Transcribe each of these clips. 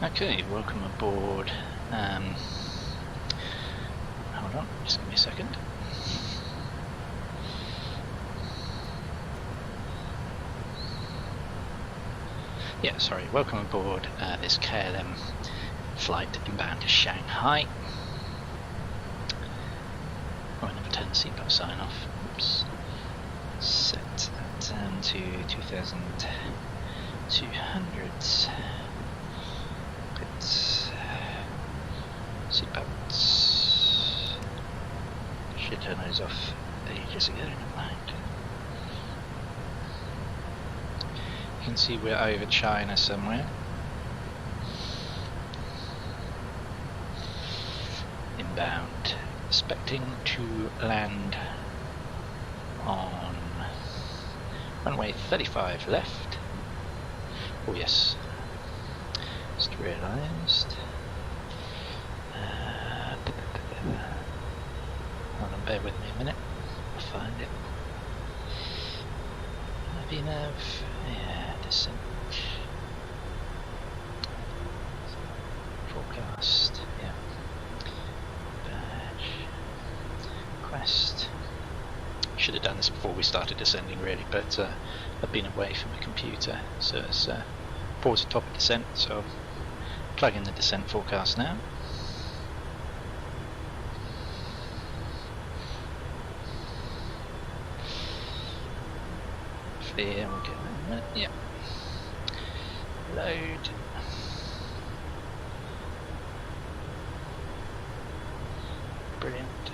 Okay, welcome aboard. Hold on, just give me a second. Yeah, sorry, welcome aboard this KLM flight inbound to Shanghai. Oh, I never turned the seatbelt sign off. Oops. Set that down to 2,200. Put seatbelts. Should turn those off ages ago, never mind. You can see we're over China somewhere. Inbound. Expecting to land on runway 35 left. Oh yes, just realised. Hold on, bear with me a minute. I'll find it. Nav, yeah, descent. Forecast, yeah. Badge. Quest. Should have done this before we started descending really, but I've been away from the computer, so it's paused at top of descent, so I'll plug in the descent forecast now. Here we'll get that in a minute. Yeah. Load. Brilliant.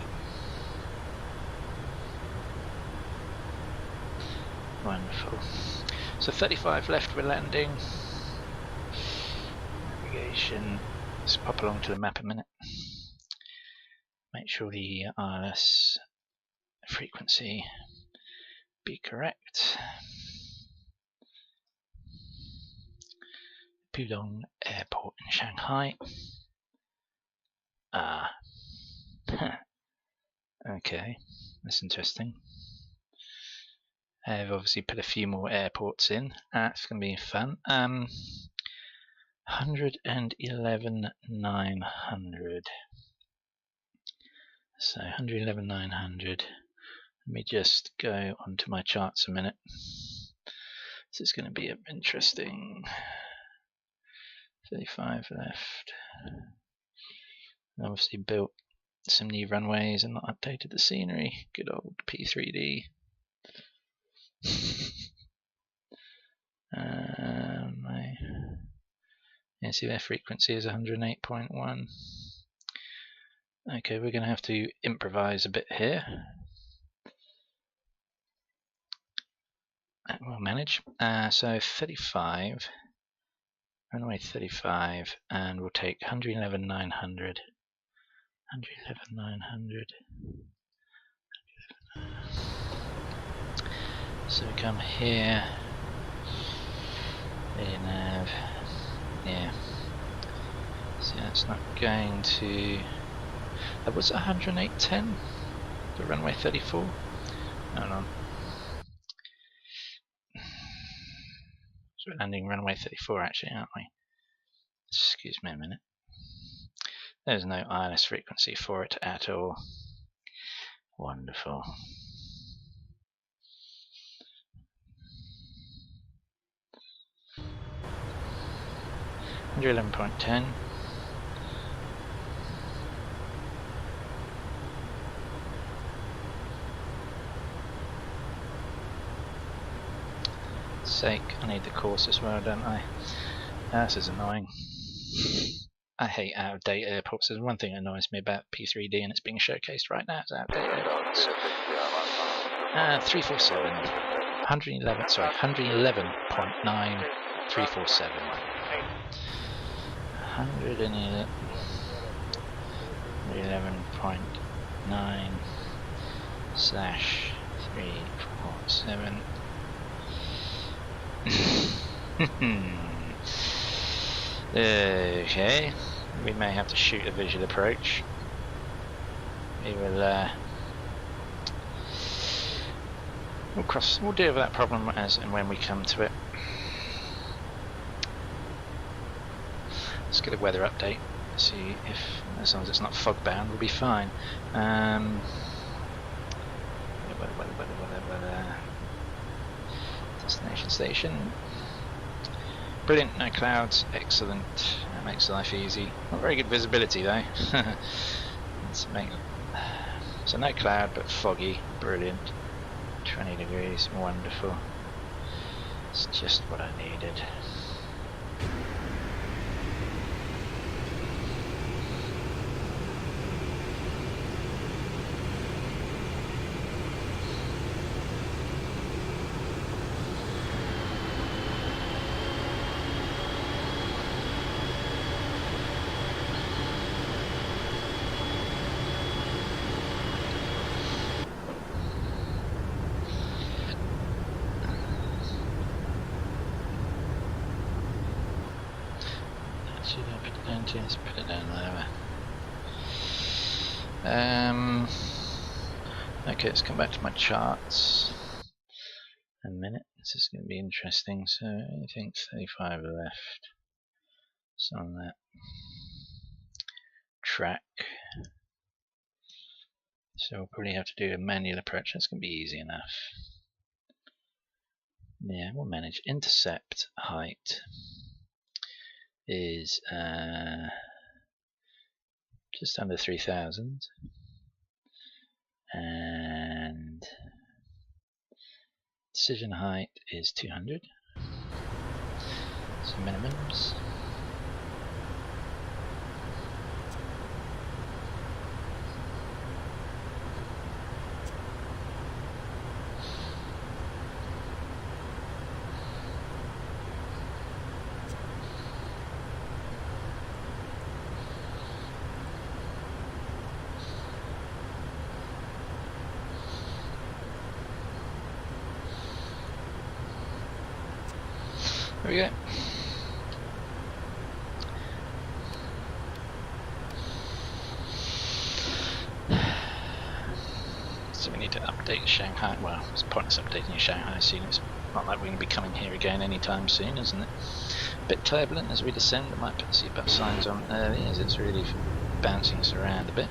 Wonderful. So 35 left, we're landing. Navigation. Let's pop along to the map a minute. Make sure the ILS frequency be correct. Pudong Airport in Shanghai. Okay, that's interesting. I've obviously put a few more airports in. That's going to be fun. 111,900. So 111,900. Let me just go onto my charts a minute. This is going to be interesting. 35 left. Obviously built some new runways and not updated the scenery. Good old P3D. Yeah, see their frequency is 108.1. Okay, we're going to have to improvise a bit here. We'll manage. So 35, runway 35, and we'll take 111,900. 111,900. So we come here. Nav. Yeah. See, that's not going to. That was 108.10 for runway 34. Hold on. So we're landing runway 34 actually, aren't we? Excuse me a minute. There's no ILS frequency for it at all. Wonderful. $111.10. Sake, I need the course as well, don't I? This is annoying. I hate out-of-date airports. There's one thing that annoys me about P3D, and it's being showcased right now. It's out-of-date airports. 347. 111. Sorry, 111.9. 347. 111.9 slash 347. Okay, we may have to shoot a visual approach. We will we'll deal with that problem as and when we come to it. Let's let's get a weather update. See if, as long as it's not fog bound, we'll be fine. Weather. Destination station. Brilliant, no clouds, excellent. That makes life easy. Not very good visibility though. So no cloud but foggy, brilliant. 20 degrees, wonderful. It's just what I needed. Let's put it down lower. Okay, let's come back to my charts. A minute, this is going to be interesting. So I think 35 left. So on that track. So we'll probably have to do a manual approach. That's going to be easy enough. Yeah, we'll manage. Intercept height is just under 3,000, and decision height is 200. So minimums. There we go. So we need to update Shanghai. Well, it's pointless updating Shanghai soon. It's not like we're going to be coming here again anytime soon, isn't it? A bit turbulent as we descend. I might put the seatbelt signs on early as it's really bouncing us around a bit.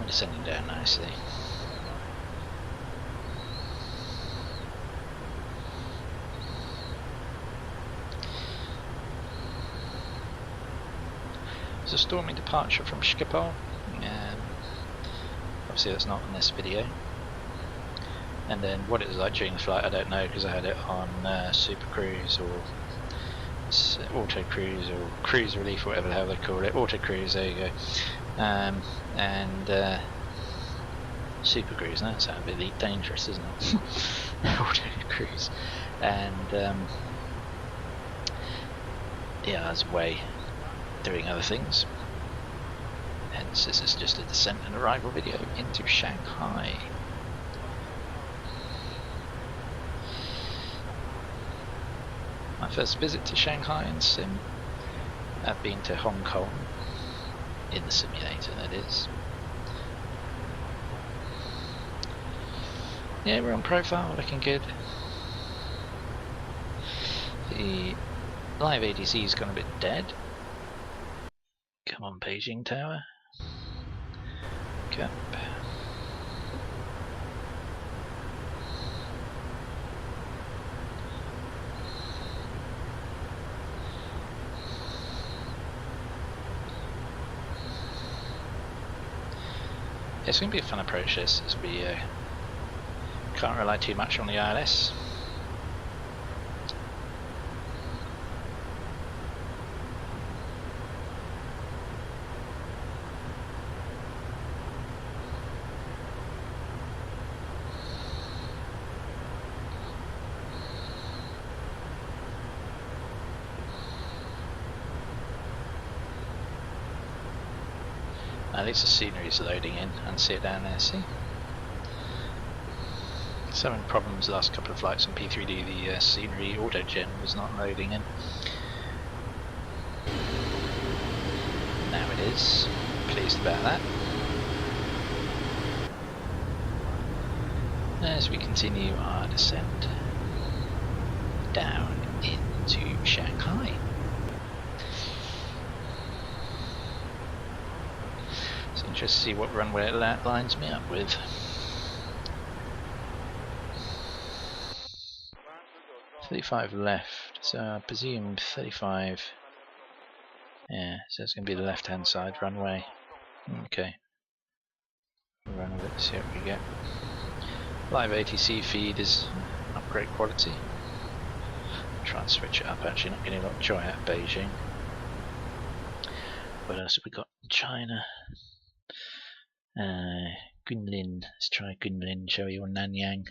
Descending down nicely. There's a stormy departure from Schiphol. Obviously that's not in this video. And then what it was like during the flight I don't know, because I had it on Super Cruise or Auto Cruise or Cruise Relief or whatever the hell they call it. Auto Cruise, there you go. And Super Cruise, that sounds a bit dangerous, isn't it? Auto Cruise. And yeah, I was away doing other things. Hence this is just a descent and arrival video into Shanghai. My first visit to Shanghai in Sim. I've been to Hong Kong in the simulator, that is. Yeah, we're on profile, looking good. The live ADC's gone a bit dead. Come on, paging tower. Cap. It's going to be a fun approach this, as we can't rely too much on the ILS. At least the scenery is loading in, and see it down there, see? So having problems the last couple of flights on P3D, the scenery auto-gen was not loading in. Now it is. Pleased about that. As we continue our descent down into Shanghai. So interesting to see what runway it lines me up with. .35 left, so I presume 35. Yeah, so it's going to be the left hand side runway. Okay. We'll run with it, see what we get. Live ATC feed is not great quality. Try and switch it up, actually, not getting a lot of joy out of Beijing. What else have we got? China. Kunlin. Let's try Kunlin, shall we, or Nanyang.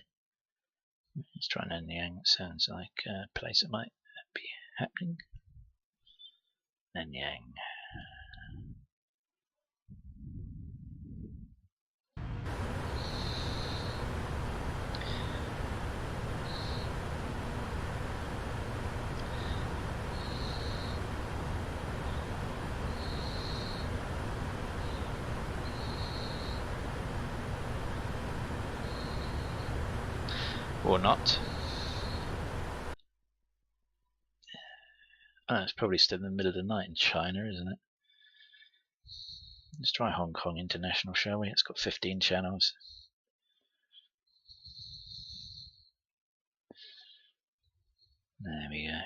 Let's try Nanyang. Sounds like a place that might be happening. Nanyang. Or not. Oh, it's probably still in the middle of the night in China, isn't it? Let's try Hong Kong International, shall we? It's got 15 channels. There we go.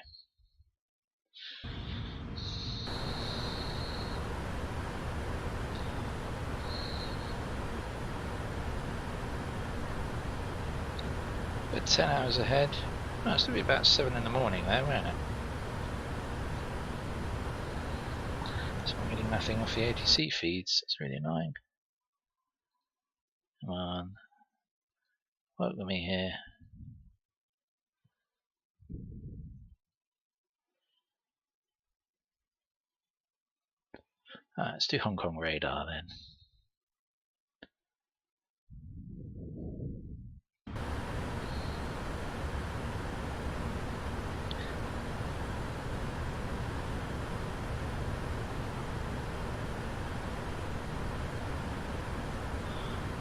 But 10 hours ahead. Oh, it's going to be about 7 in the morning there, won't it? So I'm getting nothing off the ATC feeds. It's really annoying. Come on. Welcome me here. Alright, let's do Hong Kong radar then.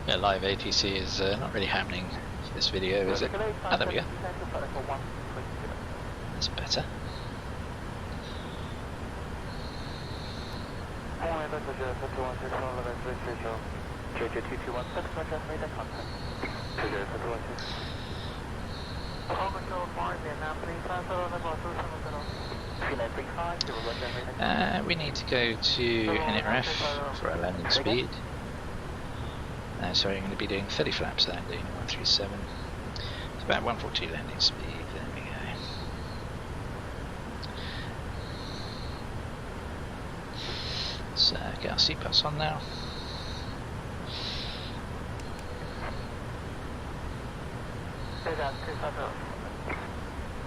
Yeah, live ATC is not really happening for this video, is it? Ah, there we go. That's better. We need to go to NRF for our landing speed. Sorry, I'm going to be doing 30 flaps landing, 137. It's about 142 landing speed, there we go. Let's get our seatbelts on now.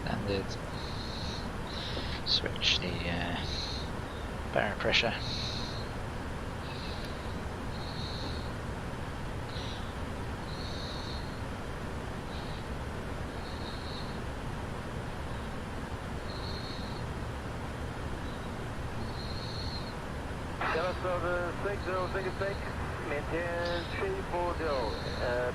Landed. Switch the barrier pressure. Southern 6066, maintain 340,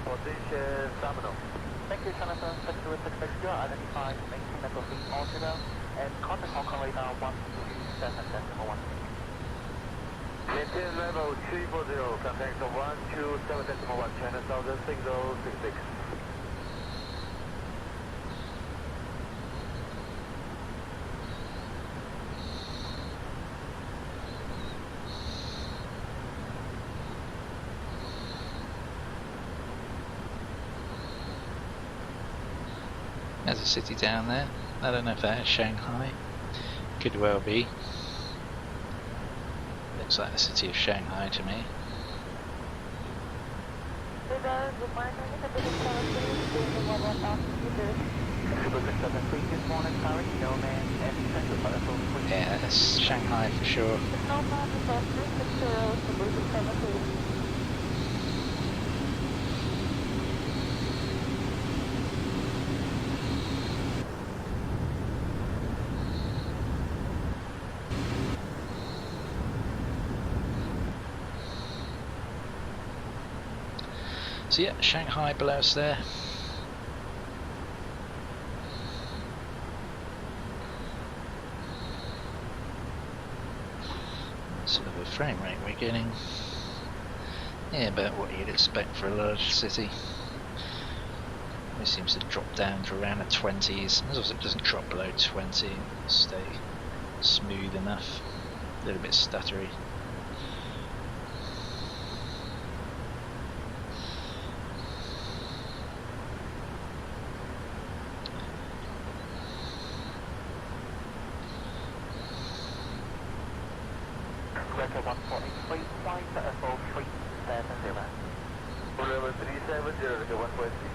position Zalman. Thank you, Jonathan. 60660, identify, maintain level 3 altimeter, and contact Hong Kong radar 127.1. Maintain level 340, contact 127.1, China Southern 6066. There's a city down there. I don't know if that is Shanghai. Could well be. Looks like the city of Shanghai to me. Yeah, that's Shanghai for sure. So yeah, Shanghai below us there. Sort of a frame rate we're getting. Yeah, about what you'd expect for a large city. It seems to drop down to around the 20s. As long as it doesn't drop below 20, it'll stay smooth enough. A little bit stuttery. Record 143, flight for 370. Remember 370, record 143.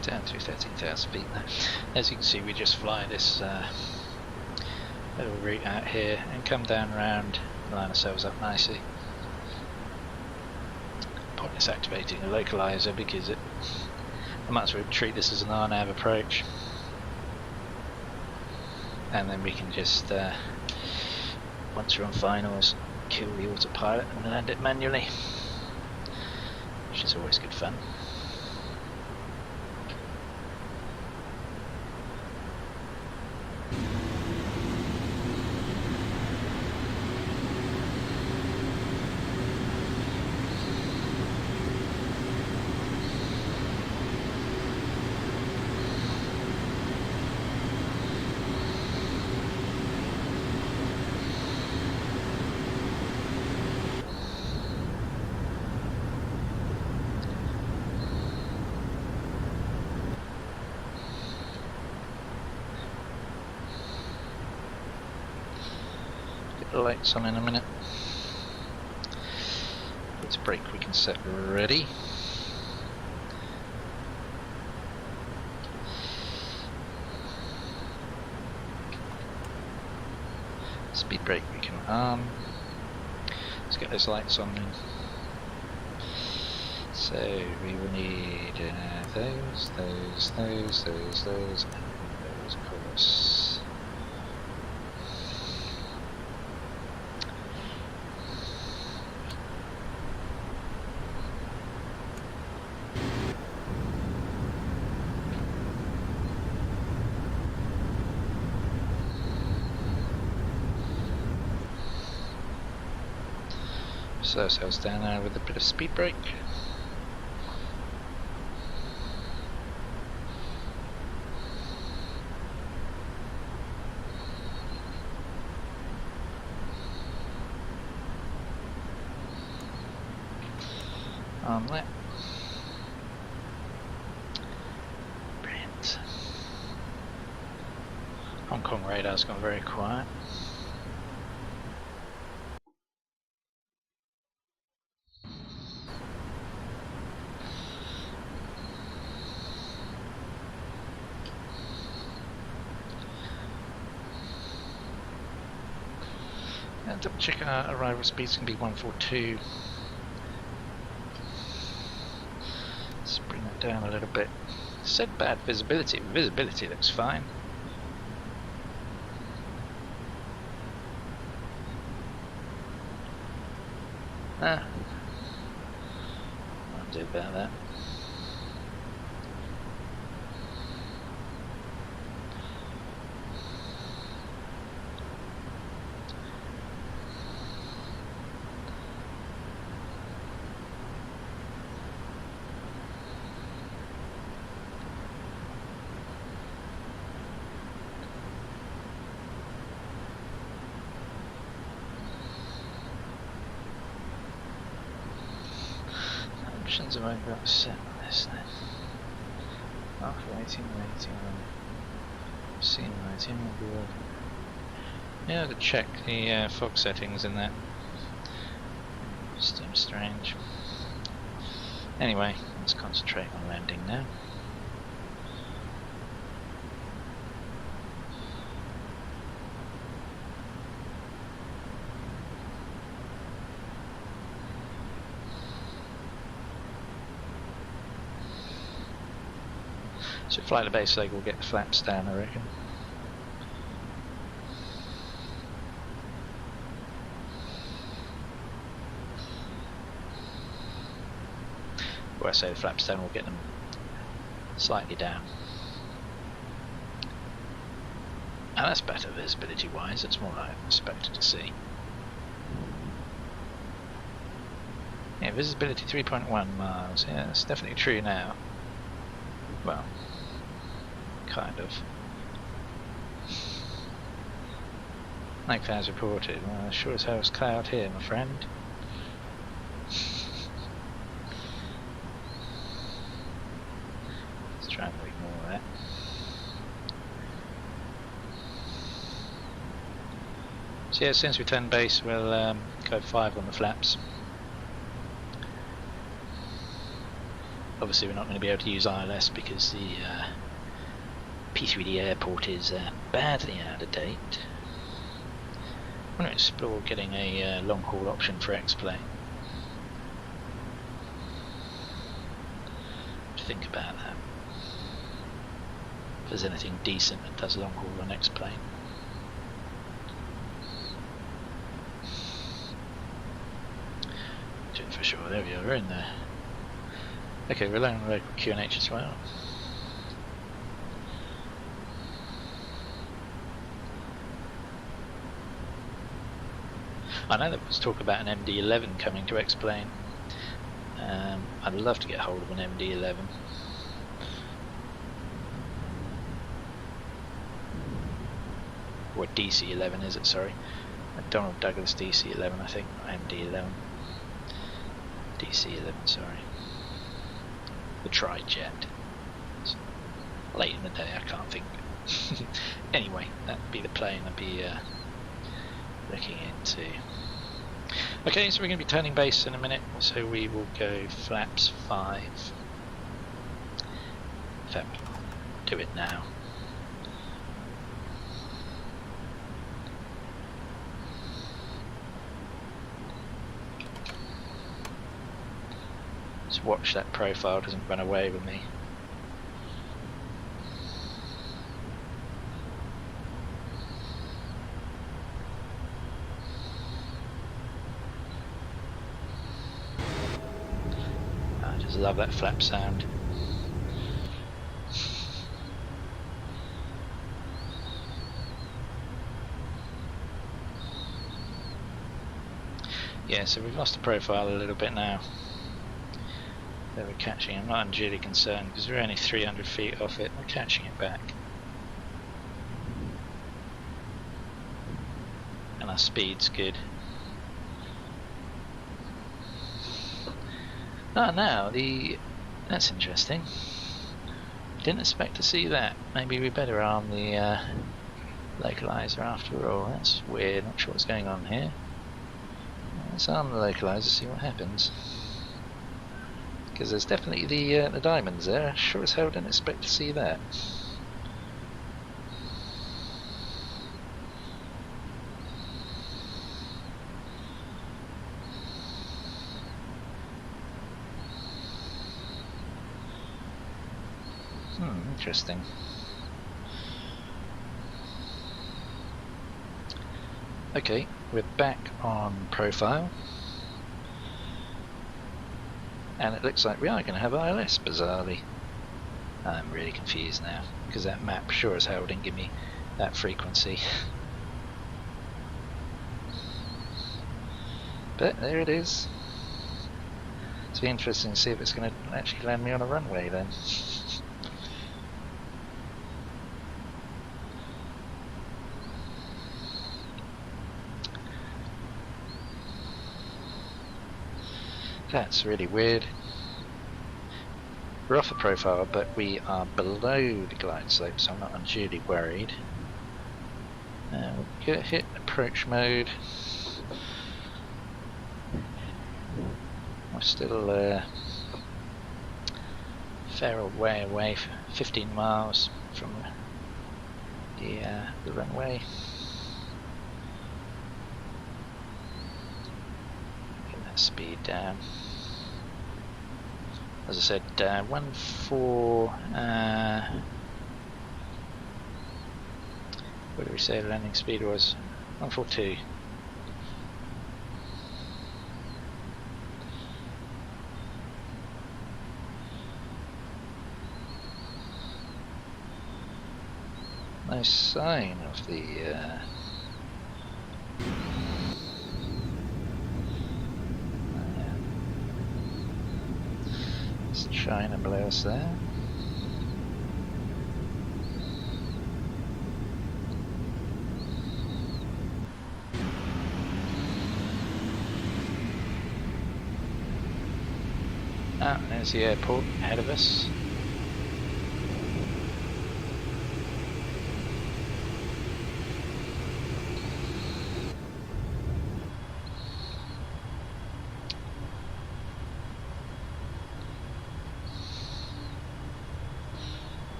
Down to 13,000 feet now. As you can see, we just fly this little route out here and come down around, line ourselves up nicely. Pointless activating a localizer because I might as well treat this as an RNAV approach, and then we can just once we're on finals, kill the autopilot and land it manually, which is always good fun. The lights on in a minute. Let's brake, we can set ready. Speed brake we can arm. Let's get those lights on. So we will need those, and those of course. Slow ourselves down now with a bit of speed brake. On that. Brilliant. Hong Kong radar's gone very quiet. And double check our arrival speed's going to be 142. Let's bring that down a little bit. It said bad visibility. Visibility looks fine. I'll do about that. Options have I got set on this then? After 18, scene 19 will be working. Yeah, to check the fog settings in that. Seems strange. Anyway, let's concentrate on landing now. So fly the base leg, we'll get the flaps down, I reckon. Where I say the flaps down, we'll get them slightly down. And that's better visibility wise, it's more like I expected to see. Yeah, visibility 3.1 miles, yeah, that's definitely true now. Well, kind of. No clouds reported. Well, sure as hell it's cloud here, my friend. Let's try and ignore that. So yeah, since we turn base, we'll go 5 on the flaps. Obviously we're not going to be able to use ILS because the P3D airport is badly out of date. I want to explore getting a long haul option for X-Plane. What do you think about that? If there's anything decent that does long haul on X-Plane. For sure, there we are, we're in there. Okay, we're along the local QNH as well. I know there was talk about an MD-11 coming to X-Plane. I'd love to get hold of an MD-11. Or DC-11 is it, sorry. A Donald Douglas DC-11 I think, not MD-11. DC-11, sorry. The tri-jet. It's late in the day, I can't think. Anyway, that would be the plane I'd be looking into. Okay, so we're going to be turning base in a minute, so we will go flaps 5. In fact, do it now. Just watch that profile doesn't run away with me. I just love that flap sound. Yeah, so we've lost the profile a little bit now. That we're catching. I'm not unduly concerned because we're only 300 feet off it. We're catching it back. And our speed's good. Ah, now that's interesting. Didn't expect to see that. Maybe we better arm the localizer after all. That's weird. Not sure what's going on here. Let's arm the localizer, see what happens. Because there's definitely the diamonds there. Sure as hell didn't expect to see that. Interesting. Okay, we're back on profile. And it looks like we are going to have ILS, bizarrely. I'm really confused now, because that map sure as hell didn't give me that frequency. But there it is. It's be interesting to see if it's going to actually land me on a runway then. That's really weird. We're off the profile, but we are below the glide slope, so I'm not unduly worried. We'll hit approach mode. We're still a fair way away, 15 miles from the runway. Get that speed down. as I said, 14. What did we say the landing speed was? 142. No sign of the it's China below us there. Ah, there's the airport ahead of us.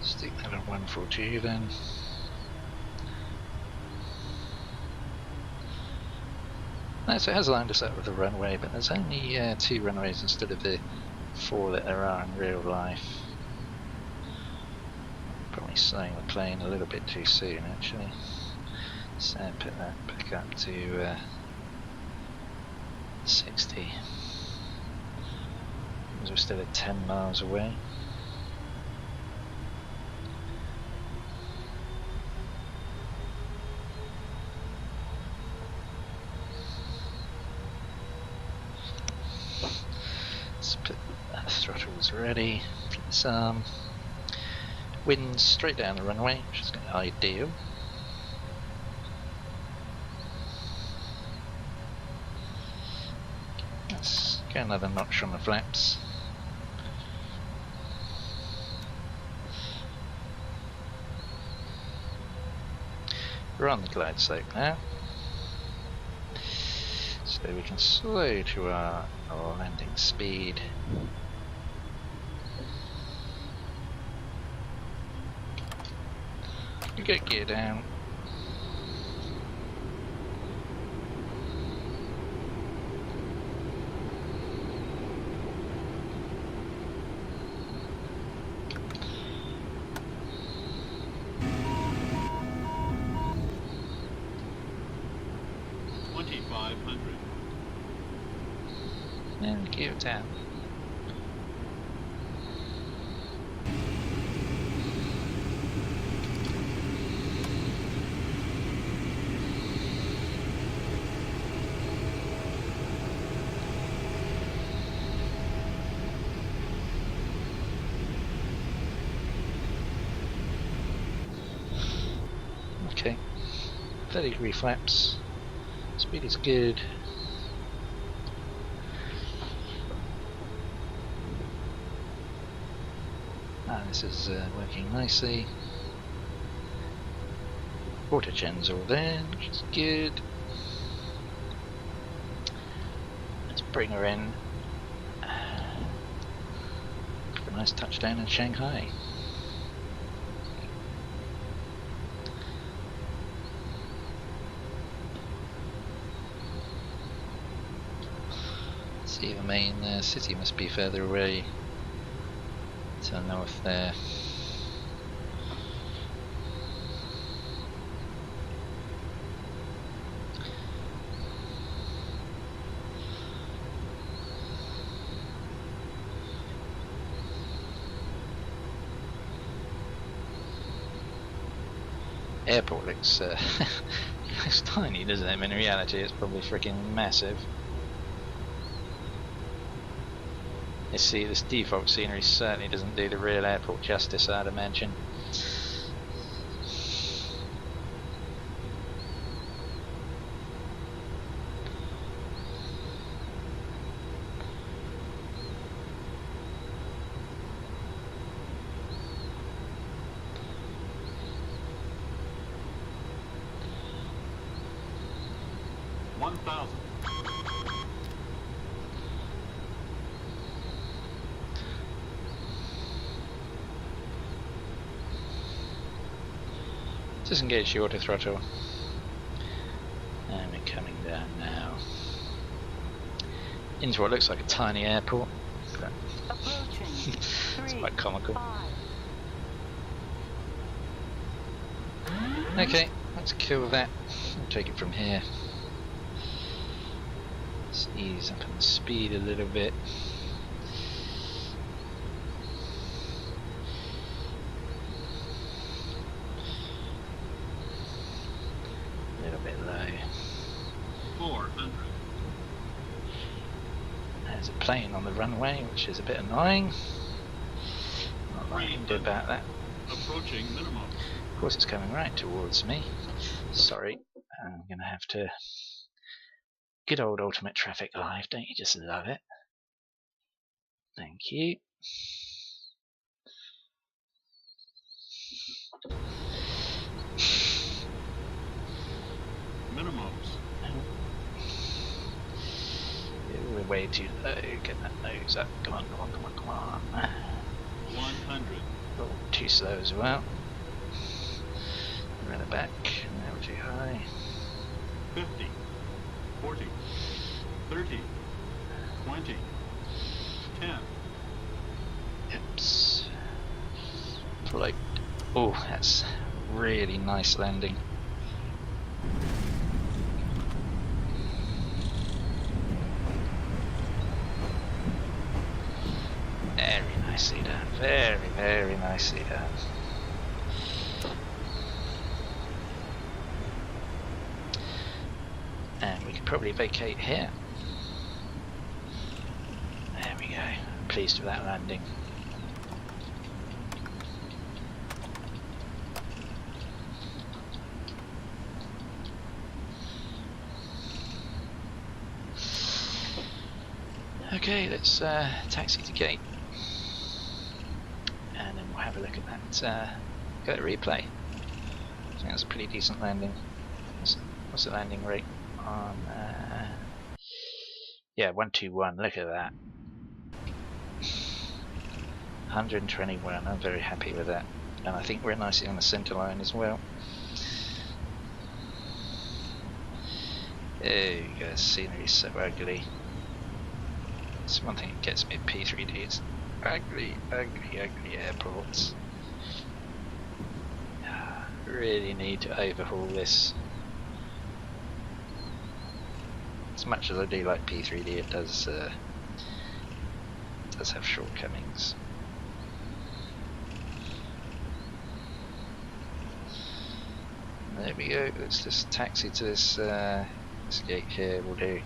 Stick that on 142 then. No, so it has lined us up with a runway, but there's only 2 runways instead of the 4 that there are in real life. Probably slowing the plane a little bit too soon actually. So put that back up to 60. Because we're still at 10 miles away. Throttles ready. Some wind straight down the runway, which is ideal. Let's get another notch on the flaps. We're on the glide slope now, so we can slow to our landing speed. We get gear down. And gear down. Okay, 30-degree flaps, speed is good. This is working nicely. Water gens all there, which is good. Let's bring her in. For a nice touchdown in Shanghai. See, the main city must be further away to the north there. Airport looks looks tiny, doesn't it? I mean, in reality it's probably freaking massive. You see, this default scenery certainly doesn't do the real airport justice, I'd imagine. Disengage the auto throttle. And we're coming down now into what looks like a tiny airport, but it's quite comical. Okay, let's kill that. We'll take it from here. Let's ease up on the speed a little bit. A little bit low. 400. There's a plane on the runway, which is a bit annoying. Not much I can do about that. Approaching minimum. Of course, it's coming right towards me. Sorry, I'm going to have to. Good old ultimate traffic live, don't you just love it? Thank you. Minimums. We're way too low. Get that nose up. Come on, come on, come on, come on. 100. Oh, too slow as well. Run it back. Now we're too high. 50. 40. 30. 20. 10. Oops. Float. Oh, that's really nice landing. Very nicely done. Very, very nicely done. And we could probably vacate here. There we go. Pleased with that landing. Okay, let's taxi to gate, and then we'll have a look at that. Go to replay. I think that's a pretty decent landing. What's the landing rate on? Yeah, 121. Look at that. 121. I'm very happy with that, and I think we're nicely on the centre line as well. There you go. Scenery is so ugly. It's one thing that gets me at P3D. It's ugly, ugly, ugly airports. Really need to overhaul this. As much as I do like P3D, it does have shortcomings. There we go. Let's just taxi to this gate here. Will do.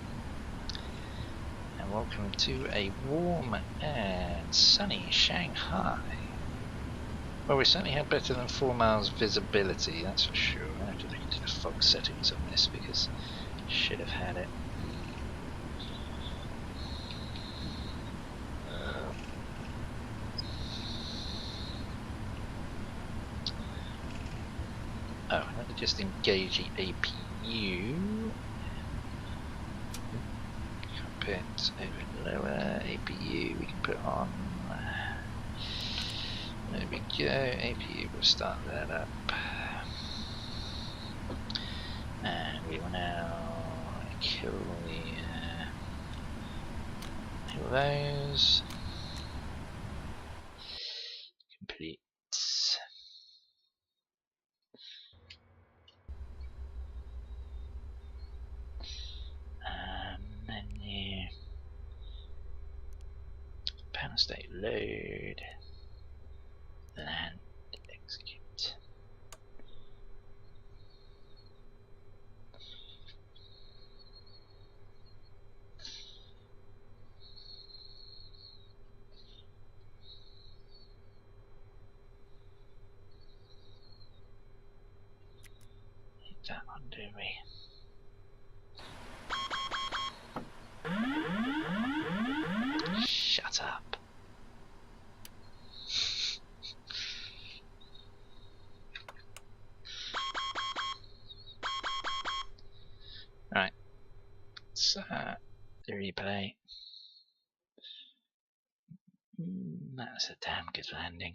And welcome to a warm and sunny Shanghai. Well, we certainly had better than 4 miles visibility, that's for sure. I have to look into the fog settings on this because I should have had it. Oh, let me just engage the APU. Bit over lower APU we can put on. There we go. APU, we'll start that up, and we will now kill those. Complete. Menu. Panel state load. Land. Execute. Hit that one, do we? Shut up. Right, so the replay. That's a damn good landing.